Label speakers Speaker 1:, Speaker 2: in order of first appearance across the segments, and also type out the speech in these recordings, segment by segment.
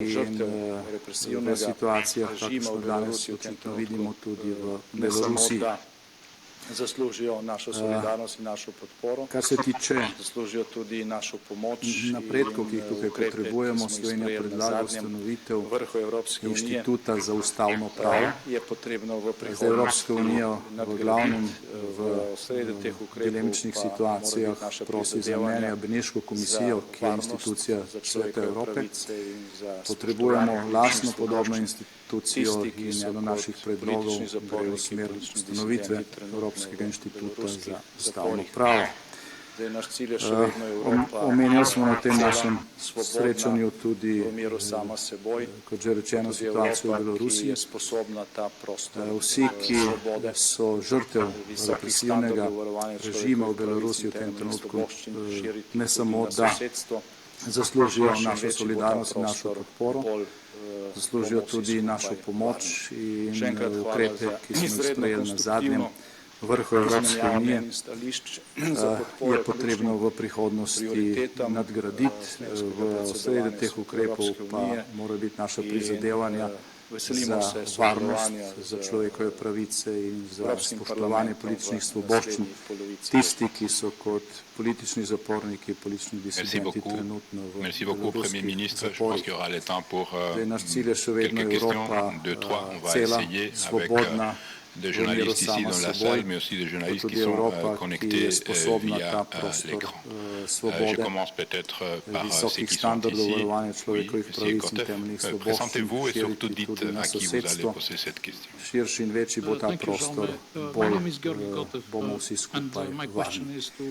Speaker 1: in v situacijah, kakršno danes očitno vidimo tudi v Belorusiji.
Speaker 2: Zaslužijo našo solidarnost in našo podporo,
Speaker 1: kar se tiče
Speaker 2: zaslužijo tudi našo pomoč
Speaker 1: napredkov, ki jih tukaj potrebujemo. Slovenija predlaga ustanovitev Inštituta za ustavno pravo. Za Evropsko unijo v glavnem v dilemičnih situacijah prosi za mnenje Beneško komisijo, ki je institucija Sveta Evrope. Potrebujemo lastno podobno institucijo in eno naših predlogov gre v smer ustanovitve Evropskega inštituta za ustavno pravo. Omenjali smo na tem našem srečanju tudi, kot že rečeno, situacijo v Belorusiji. Vsi, ki so žrtev represivnega režima v Belorusiji v tem trenutku, ne samo da zaslužijo našo solidarnost in našo podporo, zaslužijo tudi našo pomoč in ukrepe, ki smo jih sprejeli na zadnjem vrhu Evropske unije, je potrebno v prihodnosti nadgraditi. V sredi teh ukrepov pa mora biti naša prizadevanja za varnost, za človekove pravice in za spoštovanje političnih svoboščin. Tisti, ki so kot politični zaporniki, politični disidenti trenutno v beloruskih zaporih. Naš cilj je še vedno Evropa cela, svobodna,
Speaker 3: de journalistes ici dans la salle, mais aussi de journalistes qui sont connectés via l'écran. Je commence peut-être par ceux qui sont ici. Oui, M. Kotev, présentez-vous et surtout dites à qui vous allez poser cette question.
Speaker 4: Thank you, Jean. My name is Georgi Kotev, and my question is to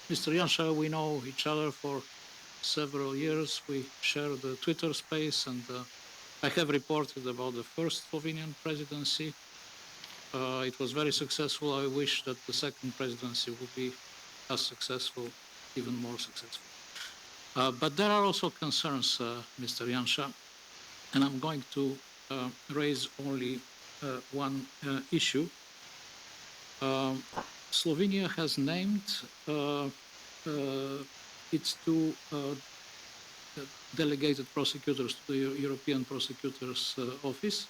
Speaker 4: Mr. Janša. We know each other for several years. We share the Twitter space, and I have reported about the first Slovenian presidency. It was very successful. I wish that the second presidency would be as successful, even more successful. But there are also concerns, Mr. Janša, and I'm going to raise only one issue. Slovenia has named its two delegated prosecutors to the European Prosecutor's Office.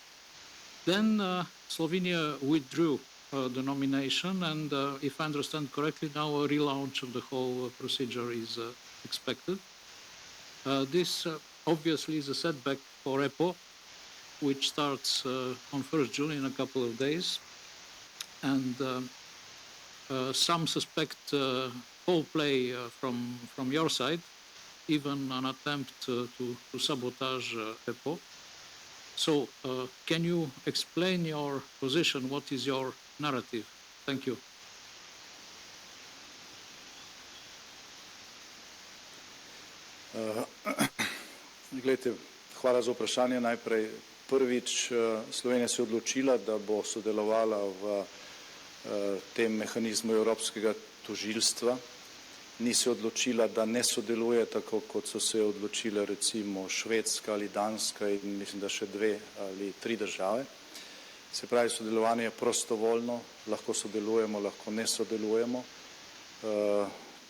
Speaker 4: Then Slovenia withdrew the nomination, and if I understand correctly, now a relaunch of the whole procedure is expected. This obviously is a setback for EPO, which starts on 1st June in a couple of days. And some suspect foul play from your side, even an attempt to sabotage EPO. So can you explain your position? What is your narrative? Thank you.
Speaker 2: Glejte, hvala za vprašanje. Najprej prvič, Slovenija se je odločila, da bo sodelovala v tem mehanizmu evropskega tožilstva. Ni se odločila, da ne sodeluje, tako kot so se odločile recimo Švedska ali Danska in mislim, da še 2 ali 3 države. Se pravi, sodelovanje je prostovoljno, lahko sodelujemo, lahko ne sodelujemo.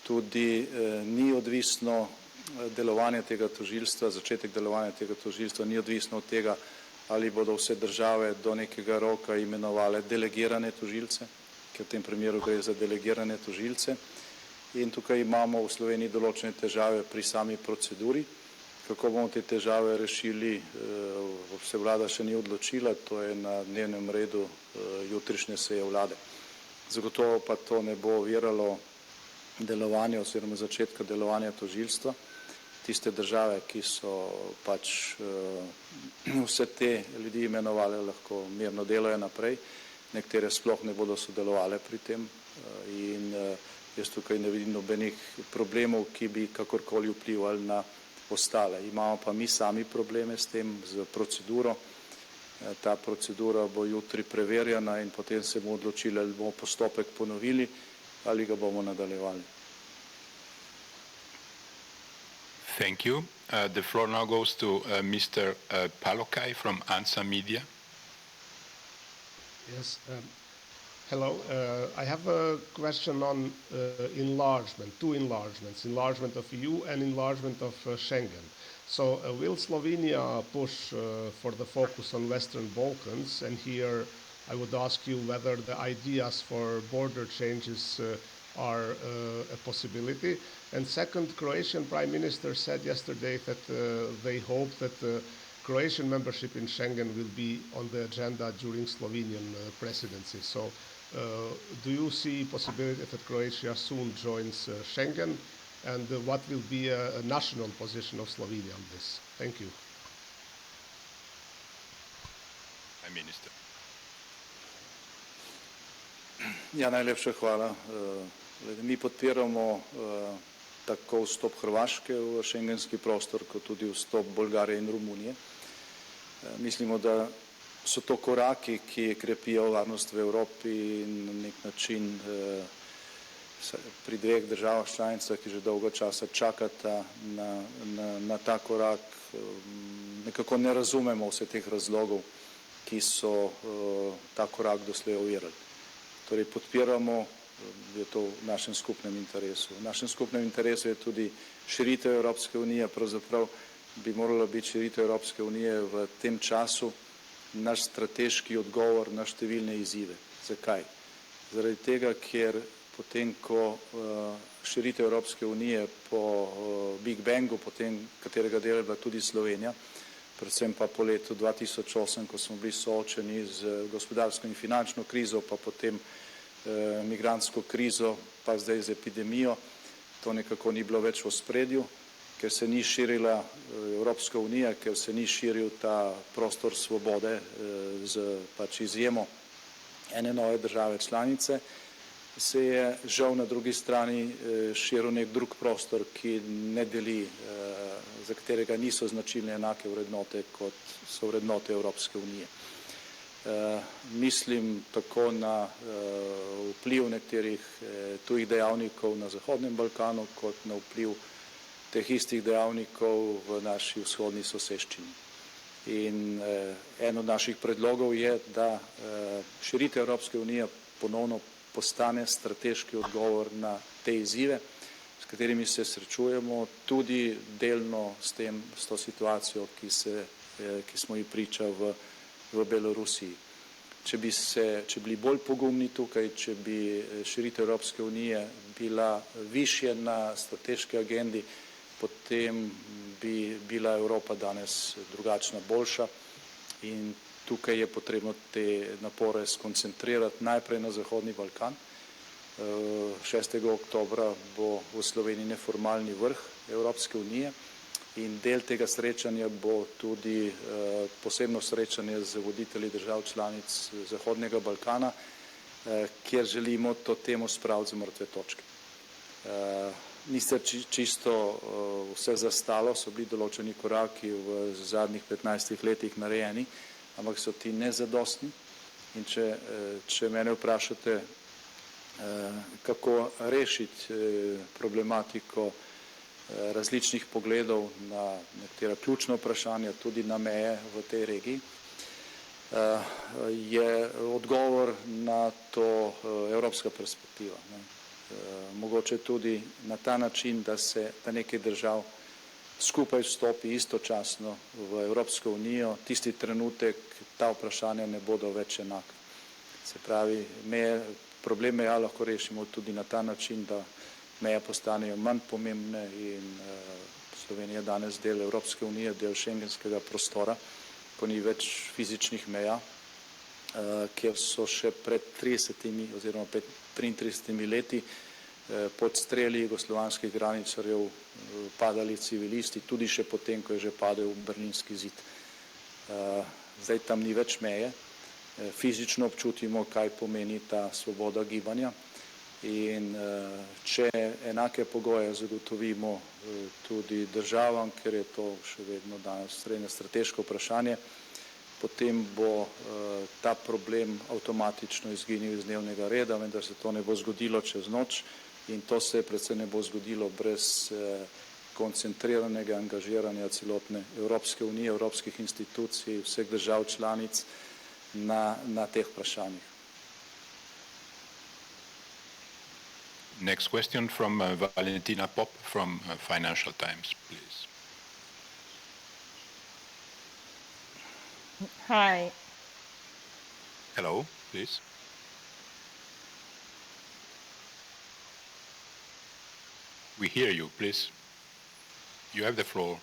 Speaker 2: Tudi ni odvisno delovanje tega tožilstva, začetek delovanja tega tožilstva ni odvisno od tega, ali bodo vse države do nekega roka imenovale delegirane tožilce, ker v tem primeru gre za delegirane tožilce. In tukaj imamo v Sloveniji določene težave pri sami proceduri. Kako bomo te težave rešili, se vlada še ni odločila, to je na dnevnem redu jutrišnje seje vlade. Zagotovo pa to ne bo oviralo delovanja oziroma začetka delovanja tožilstva. Tiste države, ki so pač vse te ljudi imenovali, lahko mirno delajo naprej, nekatere sploh ne bodo sodelovali pri tem in jaz tukaj ne vidim nobenih problemov, ki bi kakorkoli vplivali na ostale. Imamo pa mi sami probleme s tem, z proceduro. Ta procedura bo jutri preverjena in potem se bomo odločili, ali bomo postopek ponovili ali ga bomo nadaljevali.
Speaker 3: Thank you. The floor now goes to Mr. Palokaj from ANSA Media.
Speaker 5: Yes. Hello. I have a question on enlargement, two enlargements, enlargement of EU and enlargement of Schengen. So will Slovenia push for the focus on Western Balkans? And here I would ask you whether the ideas for border changes are a possibility. And second, Croatian Prime Minister said yesterday that they hope that Croatian membership in Schengen will be on the agenda during Slovenian presidency. So do you see possibility that Croatia soon joins Schengen? And what will be a national position of Slovenia on this? Thank you.
Speaker 3: Prime Minister.
Speaker 2: Ja, najlepša hvala. Mi podpiramo tako vstop Hrvaške v šengenski prostor, kot tudi vstop Bolgarije in Romunije. Mislimo, da so to koraki, ki krepijo varnost v Evropi in na nek način pri dveh državah članicah, ki že dolgo časa čakata na ta korak, nekako ne razumemo vse teh razlogov, ki so ta korak doslej ovirali. Torej podpiramo, je to v našem skupnem interesu. V našem skupnem interesu je tudi širitev Evropske unije, pravzaprav bi morala biti širitev Evropske unije v tem času naš strateški odgovor na številne izzive. Zakaj? Zaradi tega, ker potem, ko širitev Evropske unije po Big Bangu, potem katerega dela je bila tudi Slovenija, predvsem pa po letu 2008, ko smo bili soočeni z gospodarsko in finančno krizo, pa potem migrantsko krizo, pa zdaj z epidemijo, to nekako ni bilo več v ospredju, ker se ni širila Evropska unija, ker se ni širil ta prostor svobode z pač izjemo ene nove države članice, se je žal na drugi strani širil nek drug prostor, ki ne deli, za katerega niso značilne enake vrednote, kot so vrednote Evropske unije. Mislim tako na vpliv nekaterih tujih dejavnikov na Zahodnem Balkanu, kot na vpliv teh istih dejavnikov v naši vzhodni soseščini. In en od naših predlogov je, da širitev Evropske unije ponovno postane strateški odgovor na te izzive, s katerimi se srečujemo, tudi delno s to situacijo, ki smo ji priča v Belorusiji. Če bi bili bolj pogumni tukaj, če bi širitev Evropske unije bila višje na strateški agendi, potem bi bila Evropa danes drugačna, boljša in tukaj je potrebno te napore skoncentrirati najprej na Zahodni Balkan. 6. oktobra bo v Sloveniji neformalni vrh Evropske unije in del tega srečanja bo tudi posebno srečanje z voditelji držav članic Zahodnega Balkana, kjer želimo to temo spraviti z mrtve točke. Niste čisto vse zastalo, so bili določeni koraki v zadnjih 15 letih narejeni, ampak so ti nezadostni in če mene vprašate, kako rešiti problematiko različnih pogledov na nekatera ključna vprašanja, tudi na meje v tej regiji, je odgovor na to evropska perspektiva. Mogoče tudi na ta način, da nekaj držav skupaj vstopi istočasno v Evropsko unijo, tisti trenutek ta vprašanja ne bodo več enaka. Se pravi, problem meja lahko rešimo tudi na ta način, da meje postanejo manj pomembne in Slovenija danes del Evropske unije, del šengenskega prostora, ko ni več fizičnih meja, kjer so še pred 30 oziroma 33 leti pod streli jugoslovanskih graničarjev padali civilisti, tudi še potem, ko je že padel berlinski zid. Zdaj tam ni več meje, fizično občutimo, kaj pomeni ta svoboda gibanja in če enake pogoje zagotovimo tudi državam, ker je to še vedno danes srednje strateško vprašanje, potem bo ta problem avtomatično izginil iz dnevnega reda, vendar se to ne bo zgodilo čez noč in to se predvsem ne bo zgodilo brez koncentriranega angažiranja celotne Evropske unije, evropskih institucij, vseh držav članic na teh vprašanjih.
Speaker 3: Next question from Valentina Pop from Financial Times, please.
Speaker 6: Hi.
Speaker 3: Hello, please. We hear you, please. You have the floor.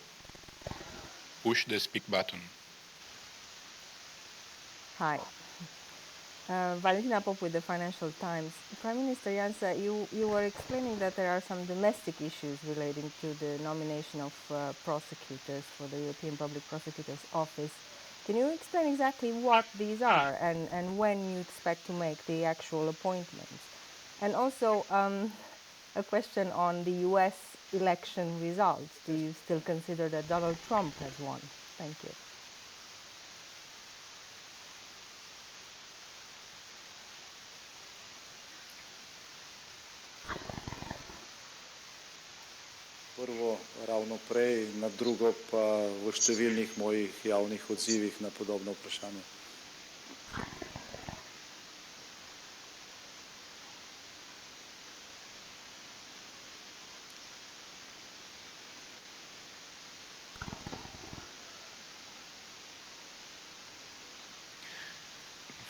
Speaker 3: Push the speak button.
Speaker 6: Hi. Valentina Pop with the Financial Times. Prime Minister Janša, you were explaining that there are some domestic issues relating to the nomination of prosecutors for the European Public Prosecutor's Office. Can you explain exactly what these are and when you expect to make the actual appointments? And also, a question on the US election results. Do you still consider that Donald Trump has won? Thank you.
Speaker 2: Prvo ravno prej, na drugo pa v številnih mojih javnih odzivih na podobno vprašanje.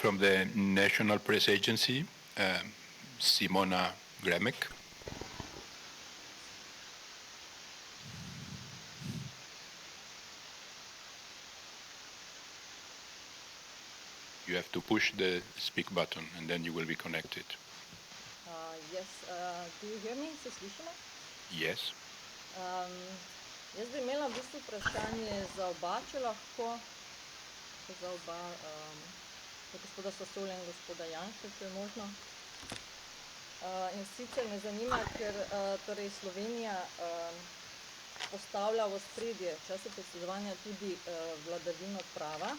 Speaker 3: From the National Press Agency, Simona Gremek. You have to push the speak button and then you will be connected.
Speaker 7: Yes, do you hear me? Se slišimo?
Speaker 3: Yes.
Speaker 7: Jaz bi imela v bistvu vprašanje za oba, če lahko, za oba, za gospoda Sasolja in gospoda Janše, če je možno. In sicer me zanima, ker torej Slovenija postavlja v ospredje v času predsedovanja tudi vladavino prava.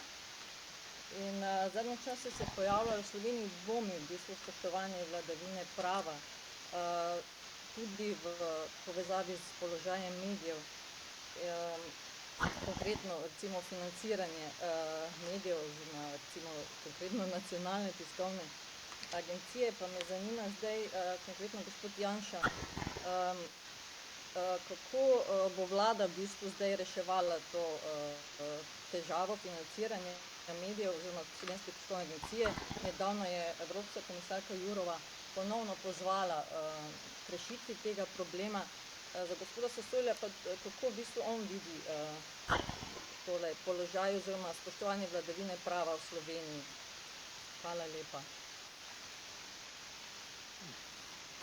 Speaker 7: In zadnje čase se pojavljajo v Sloveniji dvomi v bistvu spoštovanje vladavine prava, tudi v povezavi s položajem medijev, konkretno recimo financiranje medijev, oziroma recimo konkretno nacionalne tiskovne agencije, pa me zanima zdaj konkretno gospod Janša, kako bo vlada v bistvu zdaj reševala to težavo financiranja medijev oziroma Slovenske tiskovne agencije. Nedavno je Evropska komisarka Jourova ponovno pozvala k rešitvi tega problema. Za gospoda Sasolja pa kako v bistvu on vidi tole položaj oziroma spoštovanje vladavine prava v Sloveniji. Hvala lepa.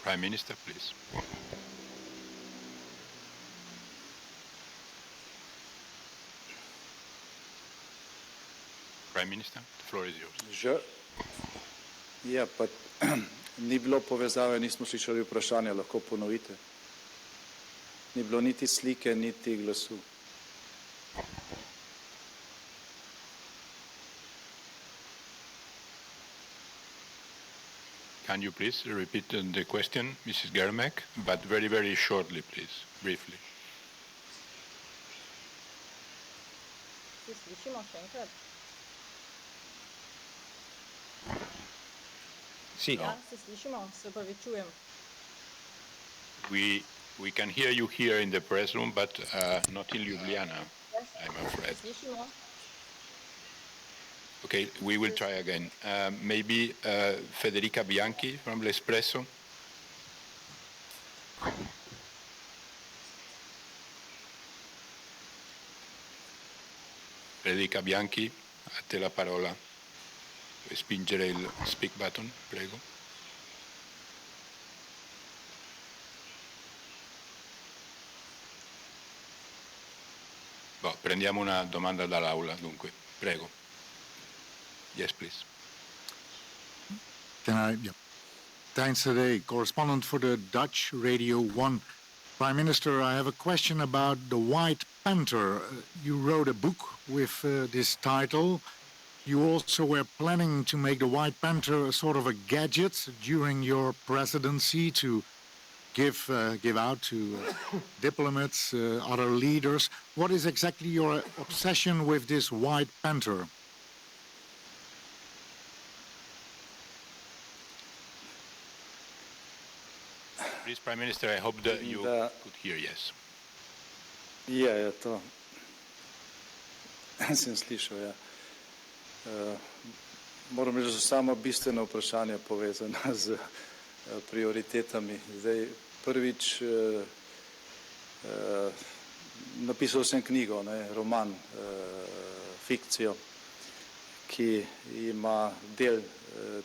Speaker 3: Prime Minister, please. Prime Minister, the floor is yours.
Speaker 2: Ja, pa ni bilo povezave, nismo slišali vprašanja, lahko ponovite. Ni bilo niti slike, niti glasu.
Speaker 3: Can you please repeat the question, Mrs. Germek, but very, very shortly, please, briefly.
Speaker 7: Se slišimo še enkrat?
Speaker 3: Sí.
Speaker 7: Ja, se slišimo, se opravičujem.
Speaker 3: We can hear you here in the press room, but not in Ljubljana, I'm afraid.
Speaker 7: Se slišimo?
Speaker 3: Okay, we will try again. Maybe Federica Bianchi from L'Espresso. Federica Bianchi, a te la parola. Puoi spingere il speak button, prego. Prendiamo una domanda dall'aula, dunque. Prego. Yes, please.
Speaker 8: Tijn Seré, correspondent for the Dutch Radio 1. Prime Minister, I have a question about the White Panther. You wrote a book with this title. You also were planning to make the White Panther a sort of a gadget during your presidency to give out to diplomats, other leaders. What is exactly your obsession with this White Panther?
Speaker 3: Please, Prime Minister, I hope that you could hear, yes.
Speaker 2: Ja, to sem slišal, ja. Moram reči, da so sama bistvena vprašanja povezana z prioritetami. Zdaj, prvič, napisal sem knjigo, roman, fikcijo, ki ima del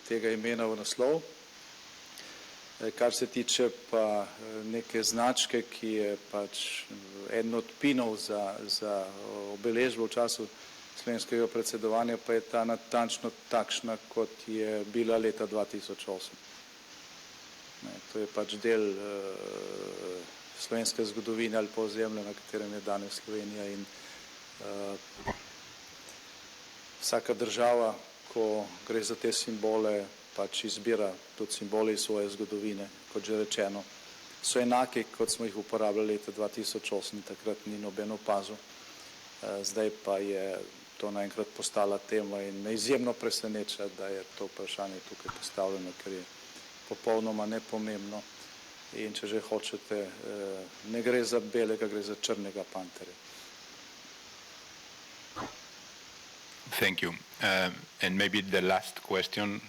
Speaker 2: tega imena v naslov. Kar se tiče pa neke značke, ki je pač eden od pinov za obeležbo v času slovenskega predsedovanja, pa je ta natančno takšna, kot je bila leta 2008. To je pač del slovenske zgodovine ali pa ozemlja, na katerem je danes Slovenija, in vsaka država, ko gre za te simbole, pač izbira tudi simbole iz svoje zgodovine, kot že rečeno. So enaki, kot smo jih uporabljali leta 2008, takrat ni noben opazil. Zdaj pa je to naenkrat postala tema in me izjemno preseneča, da je to vprašanje tukaj postavljeno, ker je popolnoma nepomembno in če že hočete, ne gre za belega, gre za črnega panterja.
Speaker 3: Thank you. And maybe the last question,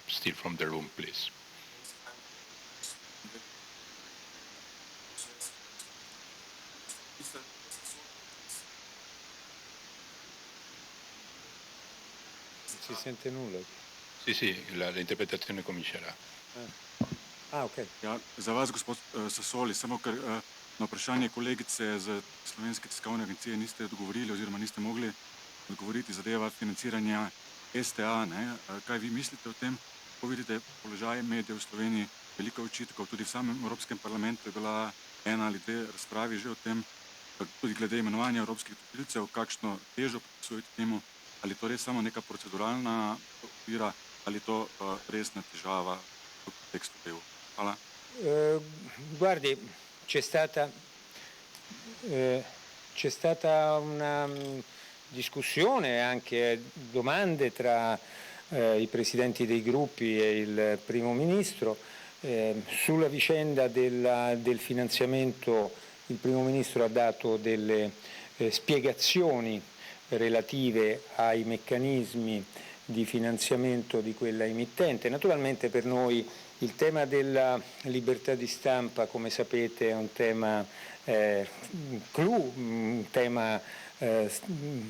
Speaker 3: still from the room, please.
Speaker 9: Si sente nulla?
Speaker 3: Sì, l'interpretazione comincerà.
Speaker 9: Ok.
Speaker 10: Ja, za vas, gospod Sasoli, samo ker na vprašanje kolegice z Slovenske tiskovne agencije niste odgovorili oziroma niste mogli odgovoriti, zadeva financiranja STA. Kaj vi mislite o tem? Ko vidite položaj medijev v Sloveniji, veliko očitkov, tudi v samem Evropskem parlamentu je bila ena ali dve razpravi že o tem, tudi glede imenovanja evropskih tožilcev, kakšno težo pripisujete temu, ali to res samo neka proceduralna ovira, ali to resna težava v kontekstu EU. Hvala.
Speaker 9: Guardi, c'è stata una discussione, anche domande tra i presidenti dei gruppi e il primo ministro. Sulla vicenda del finanziamento il primo ministro ha dato delle spiegazioni relative ai meccanismi di finanziamento di quella emittente. Naturalmente per noi il tema della libertà di stampa, come sapete, è un tema clou, un tema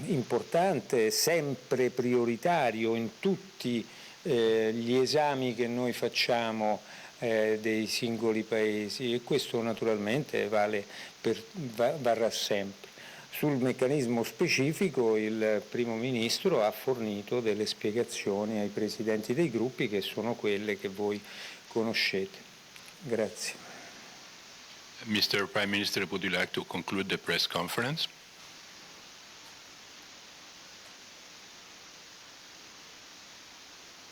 Speaker 9: importante, sempre prioritario in tutti gli esami che noi facciamo dei singoli paesi, e questo naturalmente varrà sempre. Sul meccanismo specifico il primo ministro ha fornito delle spiegazioni ai presidenti dei gruppi che sono quelle che voi conoscete. Grazie.
Speaker 3: Mr. Prime Minister, would you like to conclude the press conference?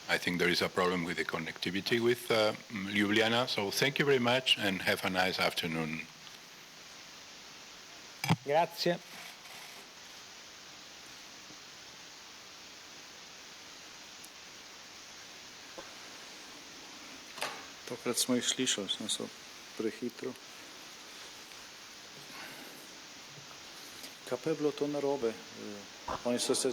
Speaker 3: I think there is a problem with the connectivity with Ljubljana, so thank you very much and have a nice afternoon.
Speaker 9: Grazie.
Speaker 2: Tokrat smo jih slišali, smo se prehitro. Kaj pa je bilo to narobe? Oni so se